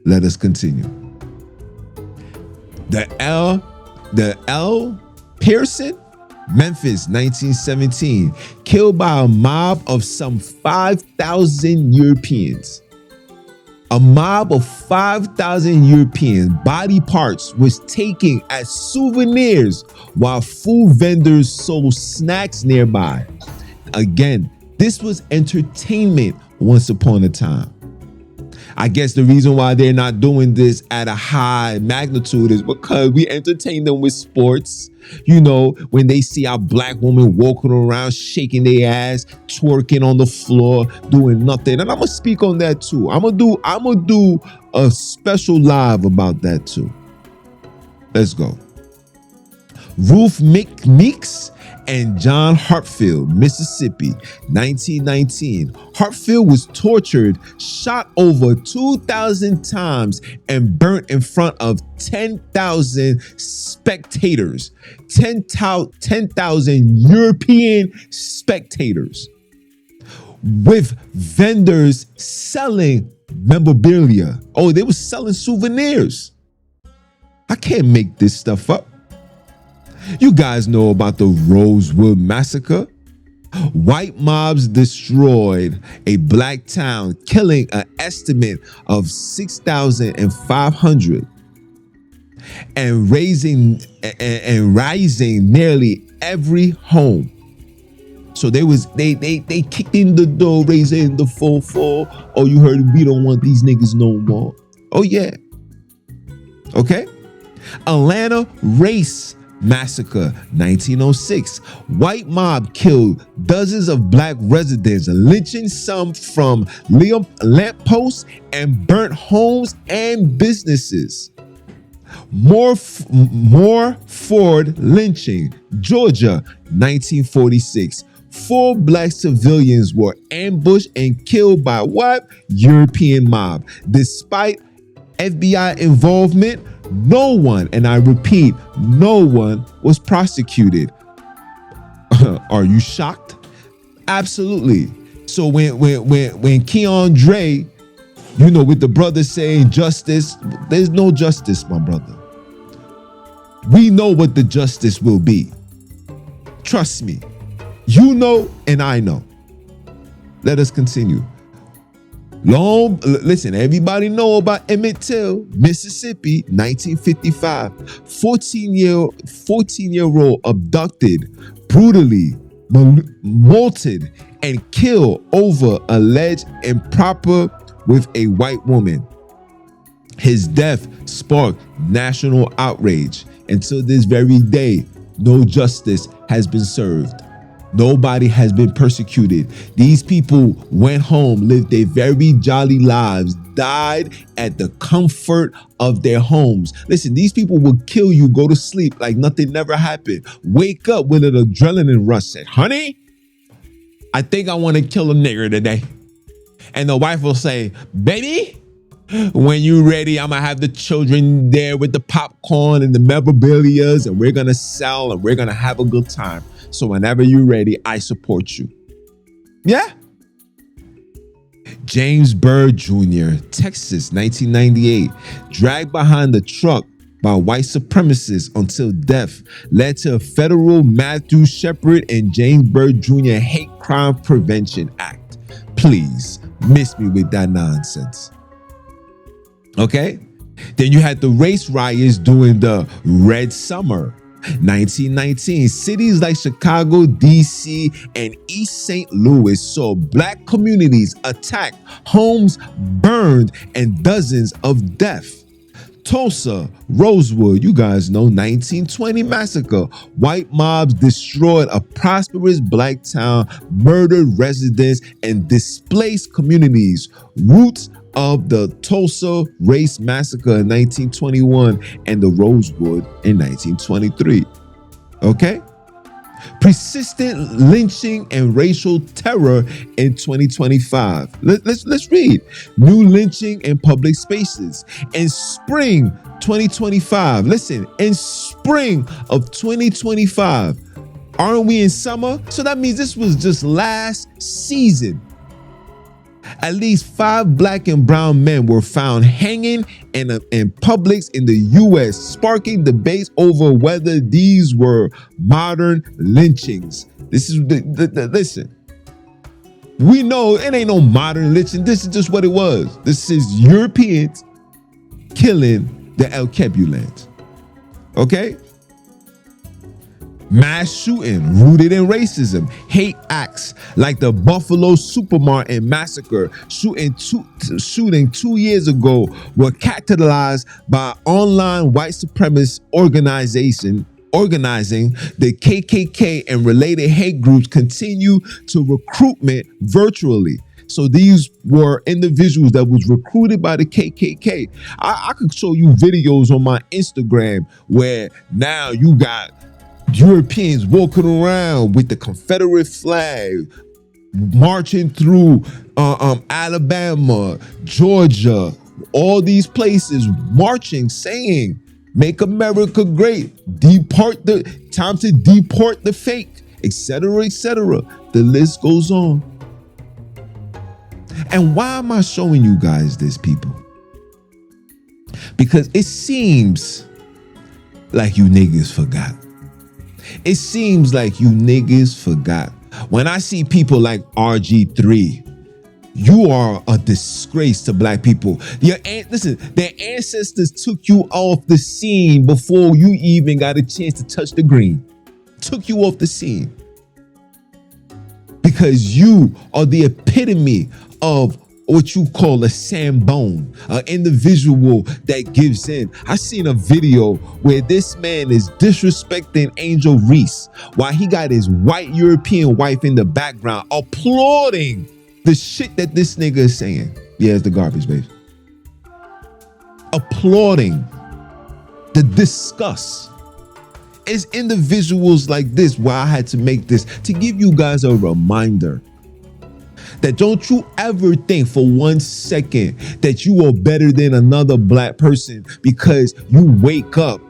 Let us continue. The L. Pearson, Memphis, 1917, killed by a mob of some 5,000 Europeans. A mob of 5,000 European body parts was taken as souvenirs while food vendors sold snacks nearby. Again, this was entertainment once upon a time. I guess the reason why they're not doing this at a high magnitude is because we entertain them with sports. You know, when they see our Black woman walking around, shaking their ass, twerking on the floor, doing nothing. And I'm gonna speak on that too. I'm gonna do a special live about that too. Let's go. Ruth Meeks and John Hartfield, Mississippi, 1919. Hartfield was tortured, shot over 2,000 times, and burnt in front of 10,000 spectators. 10,000 European spectators, with vendors selling memorabilia. Oh, they were selling souvenirs. I can't make this stuff up. You guys know about the Rosewood Massacre. White mobs destroyed a Black town, killing an estimate of 6,500 and rising nearly every home. So they kicked in the door, raising the 4-4. Oh, you heard, we don't want these niggas no more. Oh yeah. Okay. Atlanta Race Massacre, 1906. White mob killed dozens of Black residents, lynching some from lampposts and burnt homes and businesses. More Ford lynching, Georgia, 1946. 4 black civilians were ambushed and killed by what? European mob. Despite FBI involvement, no one, and I repeat, no one was prosecuted. Are you shocked? Absolutely. So when Keandre, with the brother saying justice, there's no justice, my brother. We know what the justice will be. Trust me. You know and I know. Let us continue. Listen, everybody know about Emmett Till, Mississippi, 1955. 14-year-old abducted, brutally molted, and killed over alleged improper with a white woman. His death sparked national outrage. Until this very day, no justice has been served. Nobody has been persecuted. These people went home, lived their very jolly lives, died at the comfort of their homes. Listen, these people will kill you, go to sleep like nothing never happened. Wake up with an adrenaline rush. Say, honey, I think I want to kill a nigger today. And the wife will say, baby, when you ready, I'm gonna have the children there with the popcorn and the memorabilia, and we're gonna sell and we're gonna have a good time. So whenever you're ready, I support you. Yeah. James Byrd Jr., Texas, 1998, dragged behind the truck by white supremacists until death led to a federal Matthew Shepard and James Byrd Jr. Hate Crime Prevention Act. Please miss me with that nonsense. Okay? Then you had the race riots during the Red Summer, 1919. Cities like Chicago, D.C., and East St. Louis saw black communities attacked, homes burned, and dozens of deaths. Tulsa, Rosewood, you guys know, 1920 massacre. White mobs destroyed a prosperous black town, murdered residents, and displaced communities. Roots of the Tulsa race massacre in 1921 and the Rosewood in 1923. Okay? Persistent lynching and racial terror in 2025. Let's read. New lynching in public spaces. In spring 2025, listen, in spring of 2025, aren't we in summer? So that means this was just last season. At least 5 black and brown men were found hanging in Publix in the U.S., sparking debates over whether these were modern lynchings. This is listen. We know it ain't no modern lynching. This is just what it was. This is Europeans killing the El Kebulans. Okay? Mass shooting rooted in racism. Hate acts like the Buffalo Supermarket massacre shooting 2 years ago were capitalized by online white supremacist organizing. The KKK and related hate groups continue to recruitment virtually. So these were individuals that was recruited by the KKK. I could show you videos on my Instagram where now you got Europeans walking around with the Confederate flag, marching through Alabama, Georgia, all these places, marching, saying, "Make America great, time to deport the fake," etc., etc. The list goes on. And why am I showing you guys this, people? Because it seems like you niggas forgot. It seems like you niggas forgot. When I see people like RG3, you are a disgrace to black people. Listen, their ancestors took you off the scene before you even got a chance to touch the green. Took you off the scene. Because you are the epitome of what you call a Sambone, an individual that gives in. I seen a video where this man is disrespecting Angel Reese while he got his white European wife in the background applauding the shit that this nigga is saying. Yeah, it's the garbage, babe. Applauding the disgust. It's individuals like this where I had to make this to give you guys a reminder that don't you ever think for 1 second that you are better than another black person because you wake up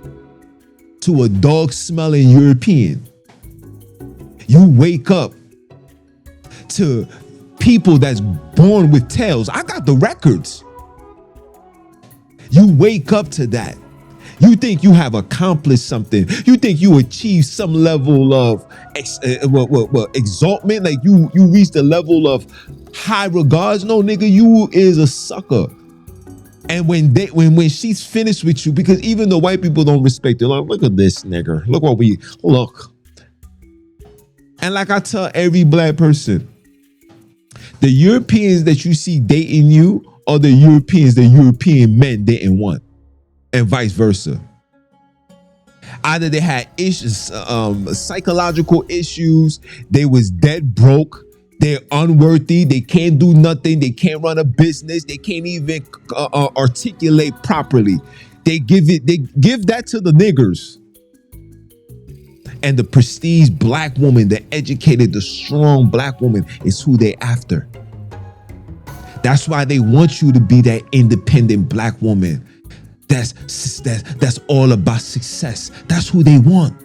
to a dog smelling European. You wake up to people that's born with tails. I got the records. You wake up to that. You think you have accomplished something. You think you achieved some level of exaltment, like you reached the level of high regards. No, nigga, you is a sucker. And when she's finished with you, because even the white people don't respect it, like, look at this nigga. Look. And like I tell every black person, the Europeans that you see dating you are the Europeans the European men didn't want. And vice versa. Either they had issues, psychological issues, they was dead broke, they're unworthy, they can't do nothing, they can't run a business, they can't even articulate properly. They give that to the niggers. And the prestige black woman, the educated, the strong black woman is who they after. That's why they want you to be that independent black woman. That's all about success. That's who they want.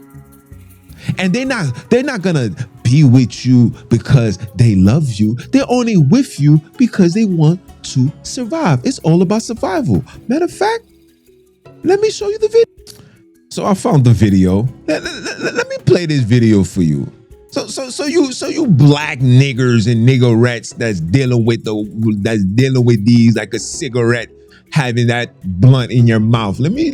And they're not gonna be with you because they love you. They're only with you because they want to survive. It's all about survival. Matter of fact, let me show you the video. So I found the video. Let me play this video for you. So you black niggers and niggerettes that's dealing with these like a cigarette, having that blunt in your mouth. Let me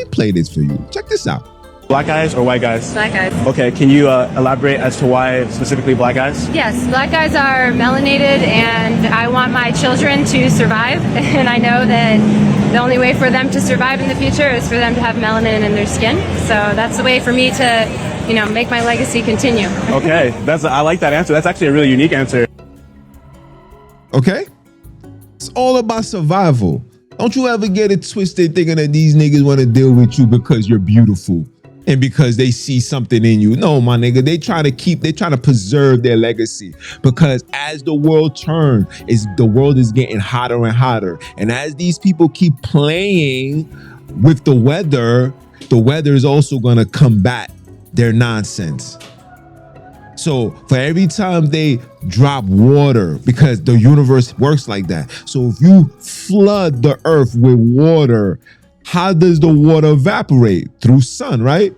play this for you. Check this out. Black guys or white guys? Black guys. Okay, can you elaborate as to why specifically black guys? Yes, black guys are melanated, and I want my children to survive. And I know that the only way for them to survive in the future is for them to have melanin in their skin. So that's the way for me to, make my legacy continue. Okay, I like that answer. That's actually a really unique answer. Okay, it's all about survival. Don't you ever get it twisted thinking that these niggas want to deal with you because you're beautiful and because they see something in you. No, my nigga, they try to preserve their legacy, because as the world turns, the world is getting hotter and hotter. And as these people keep playing with the weather is also going to combat their nonsense. So for every time they drop water, because the universe works like that. So if you flood the earth with water, how does the water evaporate? Through sun, right?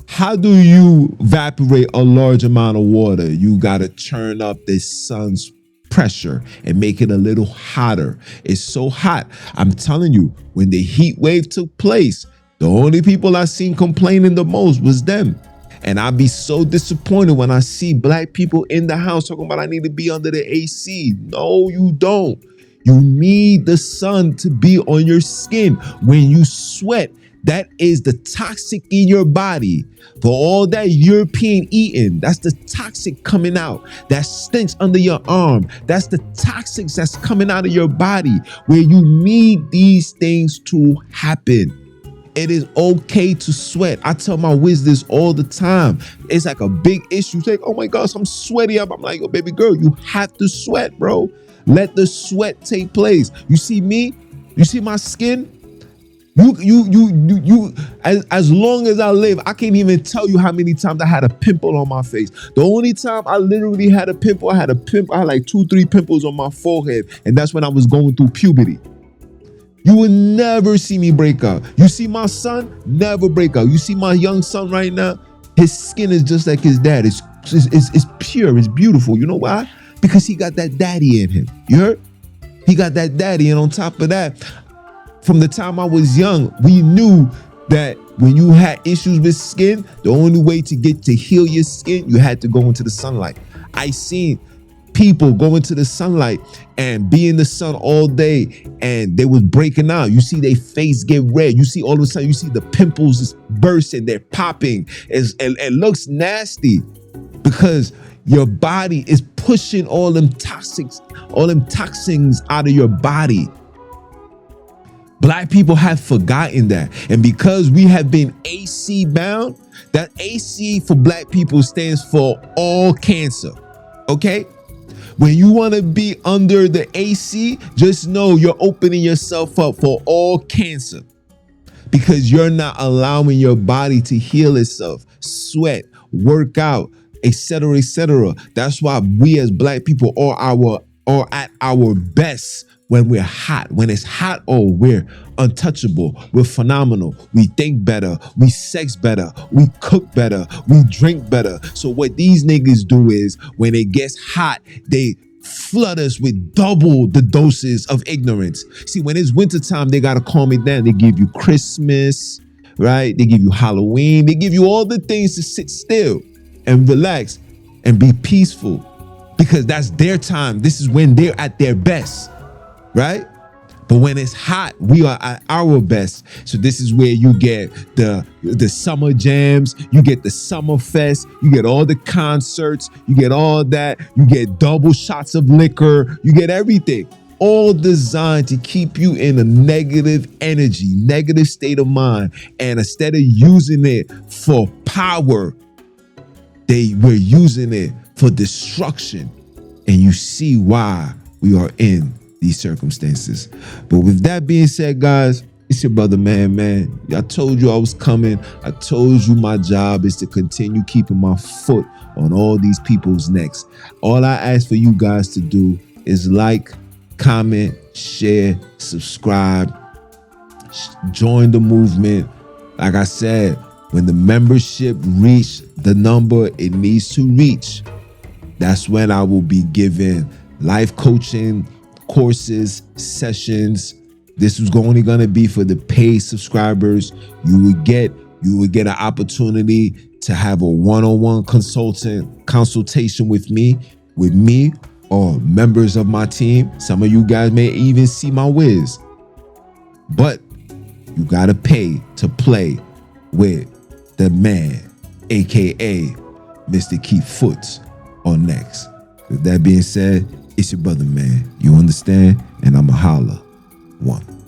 How do you evaporate a large amount of water? You got to turn up the sun's pressure and make it a little hotter. It's so hot. I'm telling you, when the heat wave took place, the only people I seen complaining the most was them. And I'd be so disappointed when I see black people in the house talking about I need to be under the AC. No, you don't. You need the sun to be on your skin. When you sweat, that is the toxic in your body. For all that European eating, that's the toxic coming out. That stench under your arm, that's the toxics that's coming out of your body, where you need these things to happen. It is okay to sweat. I tell my Wiz this all the time. It's like a big issue. It's like, oh my gosh, I'm sweaty. I'm like, oh, baby girl, you have to sweat, bro. Let the sweat take place. You see me? You see my skin? As long as I live, I can't even tell you how many times I had a pimple on my face. The only time I literally had a pimple, I had like 2-3 pimples on my forehead. And that's when I was going through puberty. You will never see me break out. You see my son, never break out. You see my young son right now, his skin is just like his dad. It's pure, it's beautiful. You know why? Because he got that daddy in him. You heard? He got that daddy. And on top of that, from the time I was young, we knew that when you had issues with skin, the only way to heal your skin, you had to go into the sunlight. I seen people go into the sunlight and be in the sun all day, and they was breaking out. You see their face get red. You see all of a sudden, you see the pimples is bursting, they're popping. It looks nasty because your body is pushing all them toxins out of your body. Black people have forgotten that. And because we have been AC bound, that AC for black people stands for all cancer. Okay? When you want to be under the AC, just know you're opening yourself up for all cancer because you're not allowing your body to heal itself, sweat, work out, etc., etc. That's why we as black people are at our best when we're hot. When it's hot, oh, we're untouchable. We're phenomenal. We think better. We sex better. We cook better. We drink better. So what these niggas do is when it gets hot, they flood us with double the doses of ignorance. See, when it's wintertime, they got to calm it down. They give you Christmas, right? They give you Halloween. They give you all the things to sit still and relax and be peaceful because that's their time. This is when they're at their best. Right? But when it's hot, we are at our best. So this is where you get the summer jams, you get the summer fest, you get all the concerts, you get all that, you get double shots of liquor, you get everything. All designed to keep you in a negative energy, negative state of mind. And instead of using it for power, they were using it for destruction. And you see why we are in these circumstances. But with that being said, guys, it's your brother, man. I told you I was coming. I told you my job is to continue keeping my foot on all these people's necks. All I ask for you guys to do is like, comment, share, subscribe, join the movement. Like I said, when the membership reach the number it needs to reach, that's when I will be giving life coaching courses, sessions. This was only going to be for the paid subscribers. You would get an opportunity to have a one-on-one consultation with me or members of my team. Some of you guys may even see my whiz. But you got to pay to play with the man, aka Mr. Keep Foot on Next. With that being said, it's your brother, man. You understand? And I'm a holla. One.